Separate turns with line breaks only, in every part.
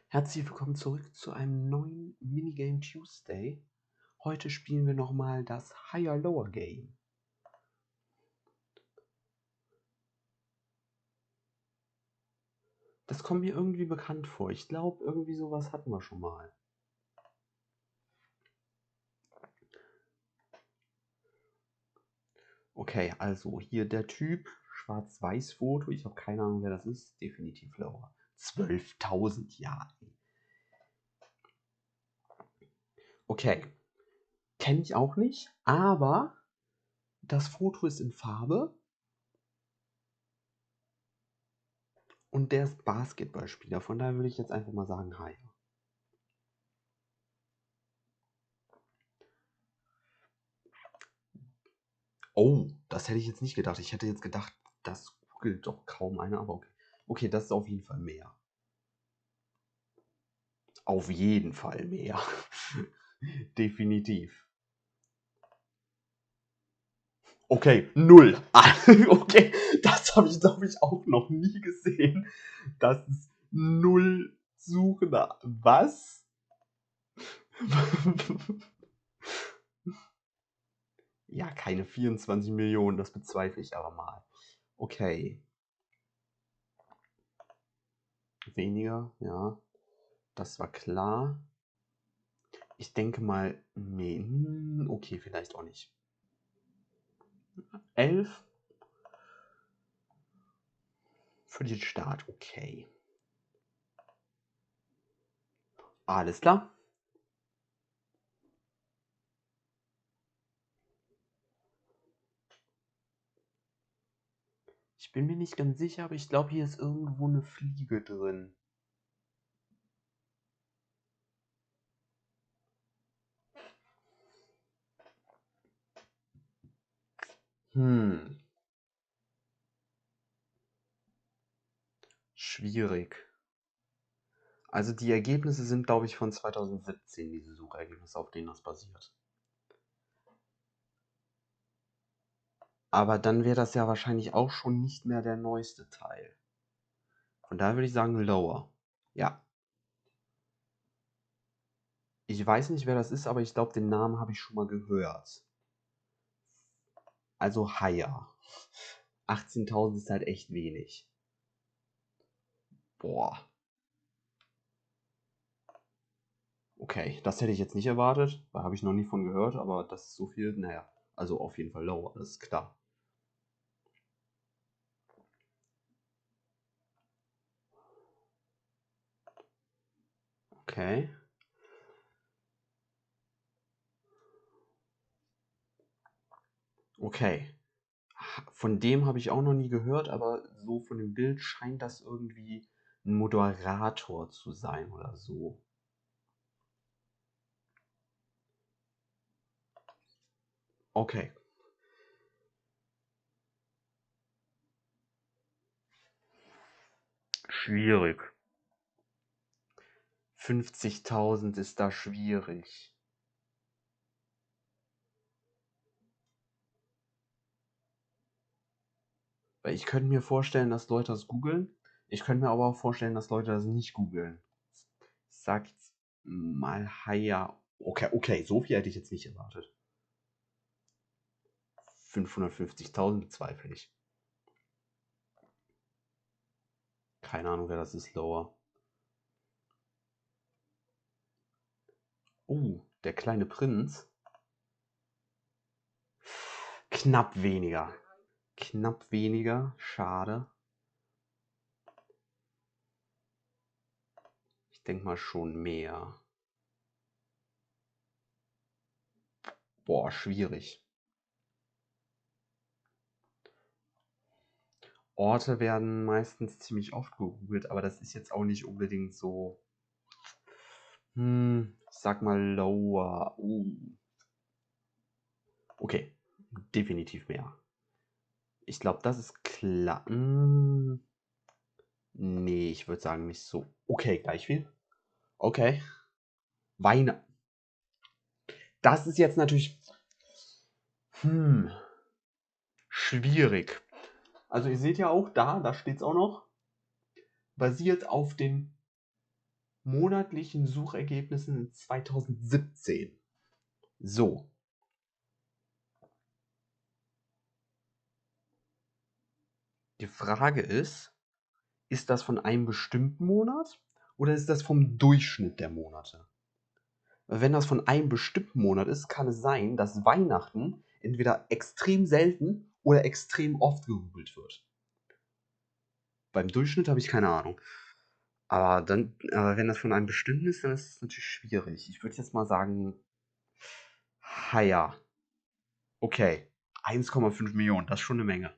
Herzlich willkommen zurück zu einem neuen Minigame Tuesday. Heute spielen wir nochmal das Higher-Lower Game. Das kommt mir irgendwie bekannt vor. Ich glaube, irgendwie sowas hatten wir schon mal. Okay, also hier der Typ, Schwarz-Weiß-Foto. Ich habe keine Ahnung, wer das ist. Definitiv Lower. 12.000, ja. Okay, kenne ich auch nicht, aber das Foto ist in Farbe. Und der ist Basketballspieler. Von daher würde ich jetzt einfach mal sagen, hi. Oh, das hätte ich jetzt nicht gedacht. Ich hätte jetzt gedacht, das googelt doch kaum einer, aber okay. Okay, das ist auf jeden Fall mehr. Auf jeden Fall mehr. Definitiv. Okay, 0. Okay, das habe ich, glaube ich, auch noch nie gesehen. Das ist 0 Suchender. Was? Ja, keine 24 Millionen, das bezweifle ich aber mal. Okay. Weniger, ja. Das war klar. Ich denke mal, nee, okay, vielleicht auch nicht. 11 für den Start, okay. Alles klar. Ich bin mir nicht ganz sicher, aber ich glaube, hier ist irgendwo eine Fliege drin. Schwierig. Also die Ergebnisse sind, glaube ich, von 2017, diese Suchergebnisse, auf denen das basiert. Aber dann wäre das ja wahrscheinlich auch schon nicht mehr der neueste Teil. Von daher würde ich sagen Lower. Ja. Ich weiß nicht, wer das ist, aber ich glaube, den Namen habe ich schon mal gehört. Also Higher. 18.000 ist halt echt wenig. Boah. Okay, das hätte ich jetzt nicht erwartet. Da habe ich noch nie von gehört, aber das ist so viel. Naja, also auf jeden Fall lower, das ist klar. Okay. Okay. Von dem habe ich auch noch nie gehört, aber so von dem Bild scheint das irgendwie ein Moderator zu sein oder so. Okay. Schwierig. 50.000 ist da schwierig. Weil ich könnte mir vorstellen, dass Leute das googeln. Ich könnte mir aber auch vorstellen, dass Leute das nicht googeln. Ich sag jetzt mal Haya. Okay, okay, so viel hätte ich jetzt nicht erwartet. 550.000 bezweifle ich. Keine Ahnung, wer das ist, Lower. Der kleine Prinz. Knapp weniger. Knapp weniger. Schade. Ich denke mal schon mehr. Boah, schwierig. Orte werden meistens ziemlich oft gegoogelt, aber das ist jetzt auch nicht unbedingt so. Ich sag mal lower. Okay, definitiv mehr. Ich glaube, das ist klar. Nee, ich würde sagen nicht so. Okay, gleich viel. Okay. Weine. Das ist jetzt natürlich schwierig. Also ihr seht ja auch da steht es auch noch, basiert auf den monatlichen Suchergebnissen in 2017. So. Die Frage ist das von einem bestimmten Monat oder ist das vom Durchschnitt der Monate? Wenn das von einem bestimmten Monat ist, kann es sein, dass Weihnachten entweder extrem selten oder extrem oft gegoogelt wird. Beim Durchschnitt habe ich keine Ahnung. Aber wenn das von einem bestimmten ist, dann ist es natürlich schwierig. Ich würde jetzt mal sagen, Haya. Okay, 1,5 Millionen, das ist schon eine Menge.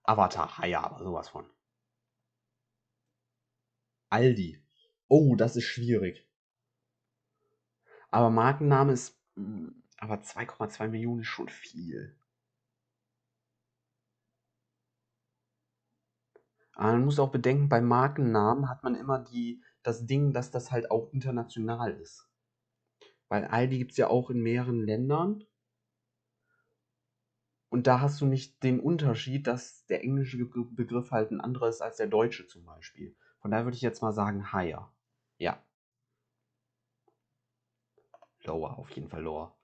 Avatar, Haya, aber sowas von. Aldi. Oh, das ist schwierig. Aber Markenname ist. Aber 2,2 Millionen ist schon viel. Aber man muss auch bedenken, bei Markennamen hat man immer das Ding, dass das halt auch international ist. Weil Aldi gibt es ja auch in mehreren Ländern. Und da hast du nicht den Unterschied, dass der englische Begriff halt ein anderer ist als der deutsche zum Beispiel. Von daher würde ich jetzt mal sagen Higher. Ja. Lower, auf jeden Fall lower.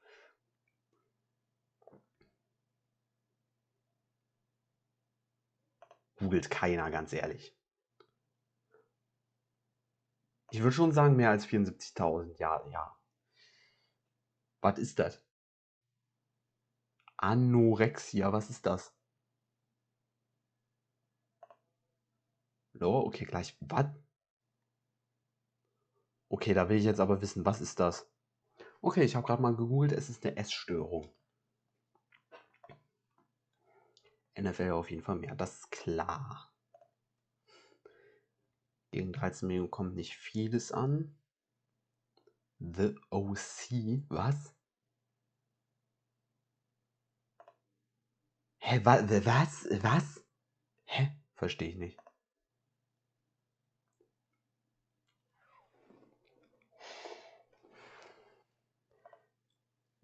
Googelt keiner, ganz ehrlich. Ich würde schon sagen, mehr als 74.000. Ja, ja. Was ist das? Anorexia, was ist das? Lower, okay, gleich. Was? Okay, da will ich jetzt aber wissen, was ist das? Okay, ich habe gerade mal gegoogelt, es ist eine Essstörung. NFL auf jeden Fall mehr, das ist klar. Gegen 13 Millionen kommt nicht vieles an. The OC, was? Hä, was? Was? Hä? Verstehe ich nicht.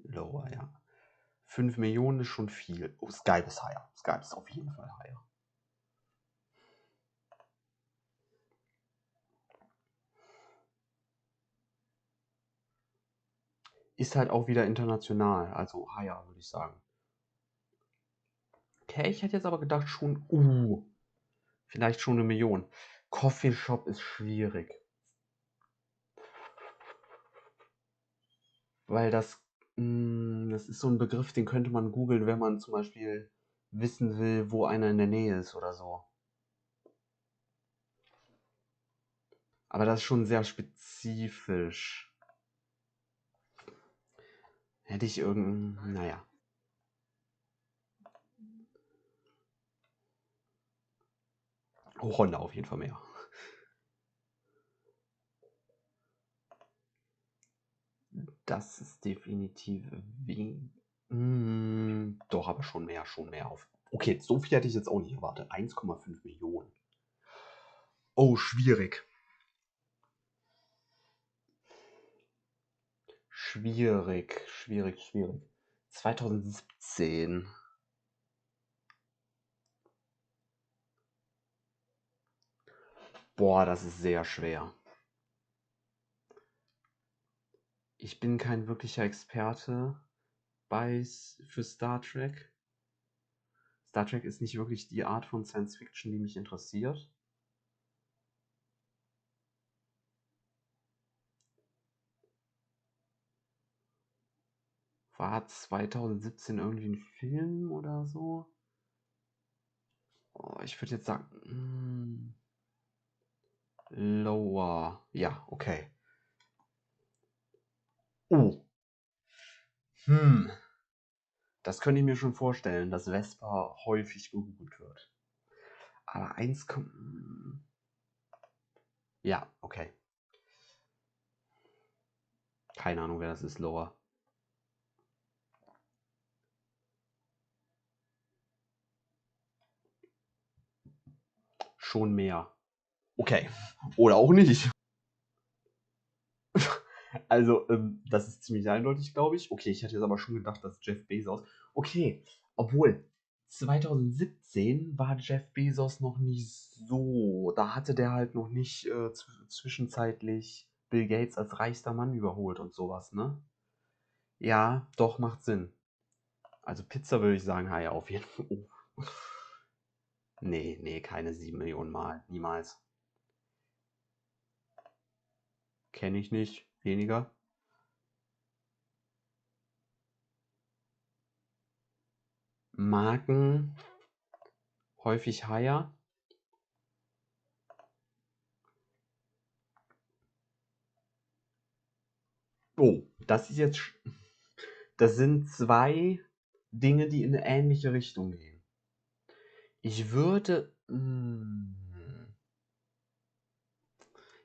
Lower, ja. 5 Millionen ist schon viel. Oh, Skype ist higher. Skype ist auf jeden Fall higher. Ist halt auch wieder international, also higher, würde ich sagen. Okay, ich hätte jetzt aber gedacht schon, vielleicht schon 1 Million. Coffeeshop ist schwierig. Weil das ist so ein Begriff, den könnte man googeln, wenn man zum Beispiel wissen will, wo einer in der Nähe ist oder so. Aber das ist schon sehr spezifisch. Hätte ich naja. Honda auf jeden Fall mehr. Das ist definitiv doch, aber schon mehr auf. Okay, so viel hätte ich jetzt auch nicht erwartet. 1,5 Millionen. Oh, schwierig. Schwierig. 2017. Boah, das ist sehr schwer. Ich bin kein wirklicher Experte für Star Trek. Star Trek ist nicht wirklich die Art von Science Fiction, die mich interessiert. War 2017 irgendwie ein Film oder so? Oh, ich würde jetzt sagen, lower. Ja, okay. Oh. Das könnte ich mir schon vorstellen, dass Vespa häufig gegoogelt wird. Aber 1, ja, okay. Keine Ahnung, wer das ist, lower. Schon mehr. Okay. Oder auch nicht. Also, das ist ziemlich eindeutig, glaube ich. Okay, ich hätte jetzt aber schon gedacht, dass Jeff Bezos. Okay, obwohl, 2017 war Jeff Bezos noch nicht so. Da hatte der halt noch nicht zwischenzeitlich Bill Gates als reichster Mann überholt und sowas, ne? Ja, doch, macht Sinn. Also Pizza würde ich sagen, ja, auf jeden Fall. Oh. Nee, keine 7 Millionen Mal. Niemals. Kenne ich nicht. Weniger. Marken häufig higher. Oh, das ist jetzt. Das sind zwei Dinge, die in eine ähnliche Richtung gehen. Ich würde.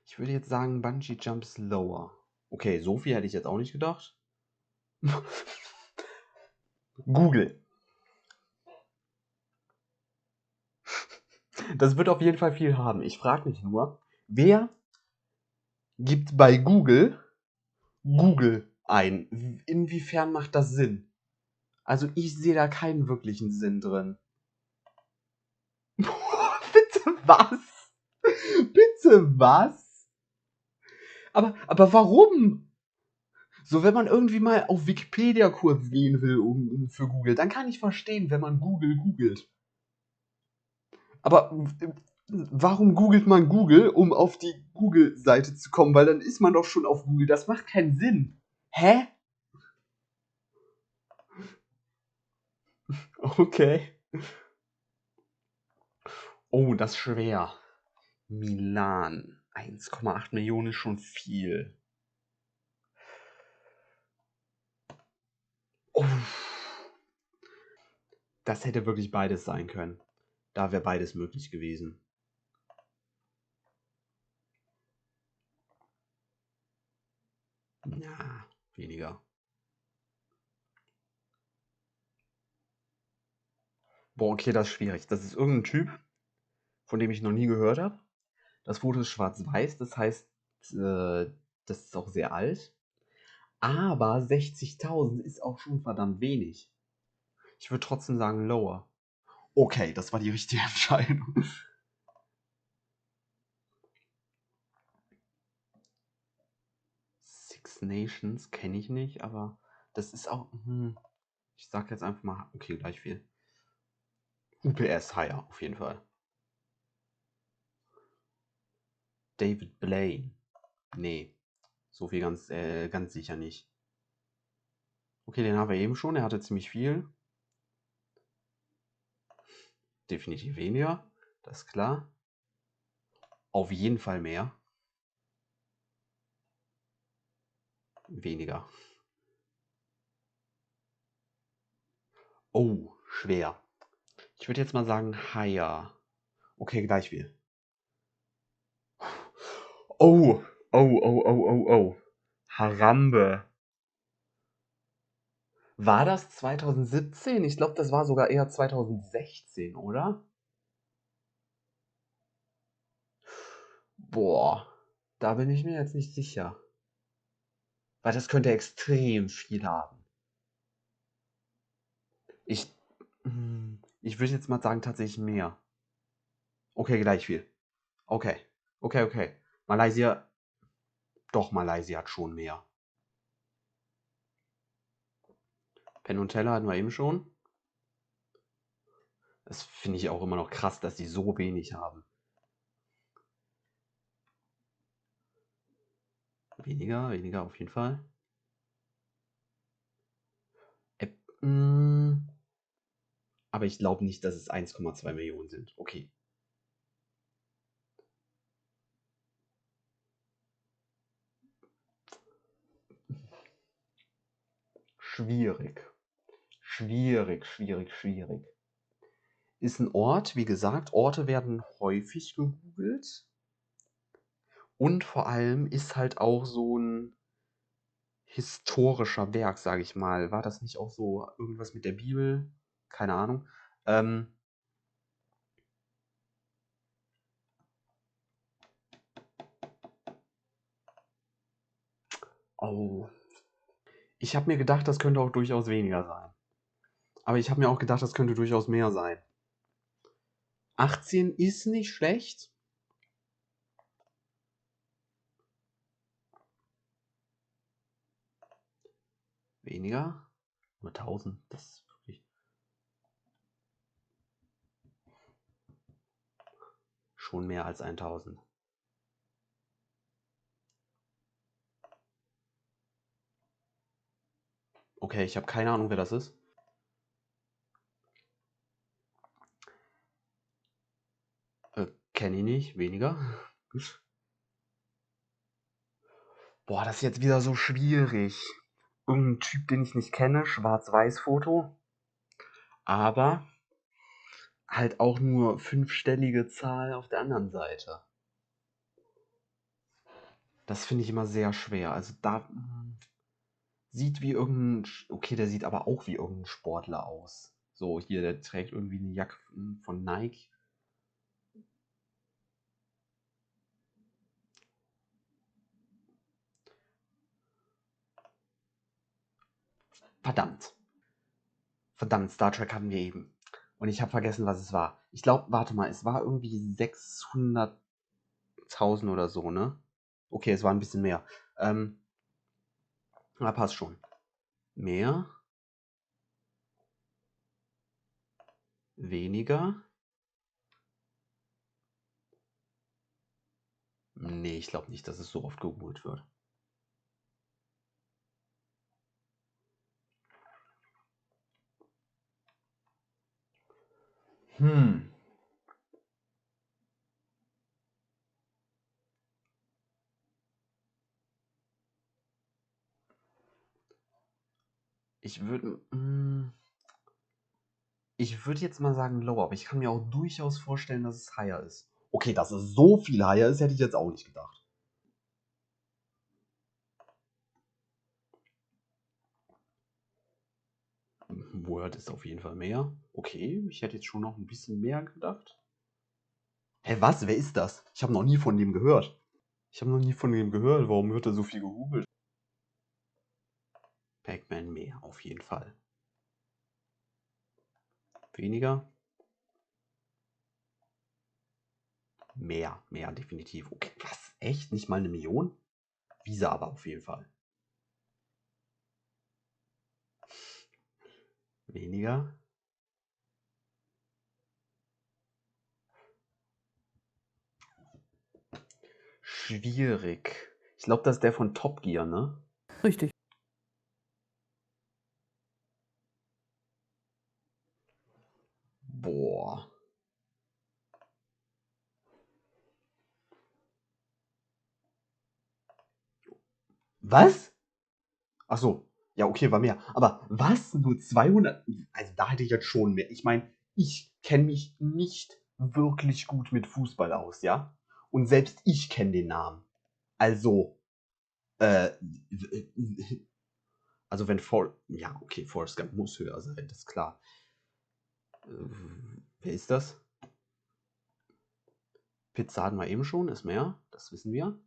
Ich würde jetzt sagen, Bungee Jump lower. Okay, so viel hätte ich jetzt auch nicht gedacht. Google. Das wird auf jeden Fall viel haben. Ich frage mich nur, wer gibt bei Google ein? Inwiefern macht das Sinn? Also ich sehe da keinen wirklichen Sinn drin. Bitte was? Bitte was? Aber warum? So, wenn man irgendwie mal auf Wikipedia kurz gehen will für Google, dann kann ich verstehen, wenn man Google googelt. Aber warum googelt man Google, um auf die Google-Seite zu kommen? Weil dann ist man doch schon auf Google. Das macht keinen Sinn. Hä? Okay. Oh, das ist schwer. Milan. 1,8 Millionen ist schon viel. Oh. Das hätte wirklich beides sein können. Da wäre beides möglich gewesen. Ja, weniger. Boah, okay, das ist schwierig. Das ist irgendein Typ, von dem ich noch nie gehört habe. Das Foto ist schwarz-weiß, das heißt, das ist auch sehr alt. Aber 60.000 ist auch schon verdammt wenig. Ich würde trotzdem sagen lower. Okay, das war die richtige Entscheidung. Six Nations kenne ich nicht, aber das ist auch. Ich sag jetzt einfach mal, okay, gleich viel. UPS higher, auf jeden Fall. David Blaine. Nee, so viel ganz sicher nicht. Okay, den haben wir eben schon. Er hatte ziemlich viel. Definitiv weniger, das ist klar. Auf jeden Fall mehr. Weniger. Oh, schwer. Ich würde jetzt mal sagen higher. Okay, gleich viel. Oh. Harambe. War das 2017? Ich glaube, das war sogar eher 2016, oder? Boah, da bin ich mir jetzt nicht sicher. Weil das könnte extrem viel haben. Ich, ich würde jetzt mal sagen, tatsächlich mehr. Okay, gleich viel. Okay. Malaysia, doch, Malaysia hat schon mehr. Penn und Teller hatten wir eben schon. Das finde ich auch immer noch krass, dass die so wenig haben. Weniger auf jeden Fall. Aber ich glaube nicht, dass es 1,2 Millionen sind. Okay. Schwierig. Schwierig. Ist ein Ort, wie gesagt, Orte werden häufig gegoogelt. Und vor allem ist halt auch so ein historischer Werk, sage ich mal. War das nicht auch so irgendwas mit der Bibel? Keine Ahnung. Oh. Ich habe mir gedacht, das könnte auch durchaus weniger sein. Aber ich habe mir auch gedacht, das könnte durchaus mehr sein. 18 ist nicht schlecht. Weniger? Nur 1000. Das ist wirklich schon mehr als 1000. Okay, ich habe keine Ahnung, wer das ist. Kenne ich nicht. Weniger. Boah, das ist jetzt wieder so schwierig. Irgendein Typ, den ich nicht kenne, Schwarz-Weiß-Foto. Aber halt auch nur 5-stellige Zahl auf der anderen Seite. Das finde ich immer sehr schwer. Also da sieht wie irgendein, okay, der sieht aber auch wie irgendein Sportler aus. So, hier, der trägt irgendwie eine Jacke von Nike. Verdammt. Verdammt, Star Trek hatten wir eben. Und ich habe vergessen, was es war. Ich glaube, warte mal, es war irgendwie 600.000 oder so, ne? Okay, es war ein bisschen mehr. Passt schon. Mehr? Weniger? Nee, ich glaube nicht, dass es so oft gegoogelt wird. Hm. Ich würde. Ich würde jetzt mal sagen lower, aber ich kann mir auch durchaus vorstellen, dass es higher ist. Okay, dass es so viel higher ist, hätte ich jetzt auch nicht gedacht. Word ist auf jeden Fall mehr. Okay, ich hätte jetzt schon noch ein bisschen mehr gedacht. Hä, was? Wer ist das? Ich habe noch nie von dem gehört. Ich habe noch nie von dem gehört. Warum wird er so viel gegoogelt? Pac-Man mehr, auf jeden Fall. Weniger? Mehr, definitiv. Okay, was? Echt? Nicht mal eine Million? Visa aber auf jeden Fall. Weniger? Schwierig. Ich glaube, das ist der von Top Gear, ne?
Richtig.
Boah. Was? Ach so. Ja, okay, war mehr. Aber was? Nur 200? Also da hätte ich jetzt schon mehr. Ich meine, ich kenne mich nicht wirklich gut mit Fußball aus, ja? Und selbst ich kenne den Namen. Also, äh, also wenn ja, okay, Forrest Gump muss höher sein, das ist klar. Wer ist das? Pizza hatten wir eben schon, ist mehr, das wissen wir.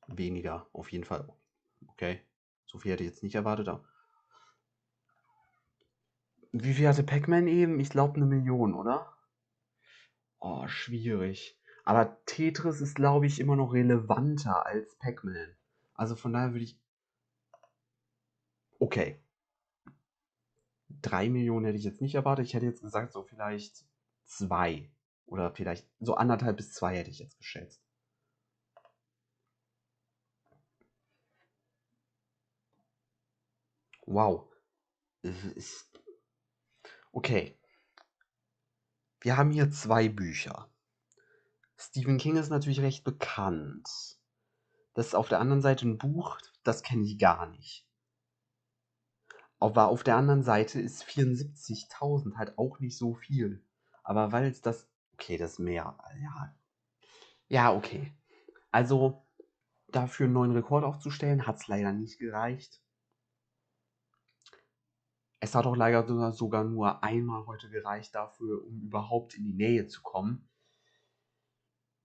Weniger, auf jeden Fall. Okay, so viel hätte ich jetzt nicht erwartet. Aber wie viel hatte Pac-Man eben? Ich glaube 1 Million, oder? Oh, schwierig. Aber Tetris ist, glaube ich, immer noch relevanter als Pac-Man. Also von daher würde ich. Okay. 3 Millionen hätte ich jetzt nicht erwartet. Ich hätte jetzt gesagt, so vielleicht 2. Oder vielleicht so 1,5 bis 2 hätte ich jetzt geschätzt. Wow. Okay. Wir haben hier 2 Bücher. Stephen King ist natürlich recht bekannt. Das ist auf der anderen Seite ein Buch, das kenne ich gar nicht. Aber auf der anderen Seite ist 74.000 halt auch nicht so viel. Aber weil es das. Okay, das ist mehr. Ja. Ja, okay. Also, dafür einen neuen Rekord aufzustellen, hat es leider nicht gereicht. Es hat auch leider sogar nur einmal heute gereicht dafür, um überhaupt in die Nähe zu kommen.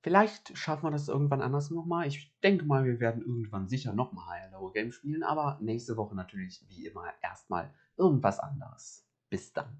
Vielleicht schaffen wir das irgendwann anders nochmal. Ich denke mal, wir werden irgendwann sicher nochmal Hello Game spielen, aber nächste Woche natürlich wie immer erstmal irgendwas anderes. Bis dann.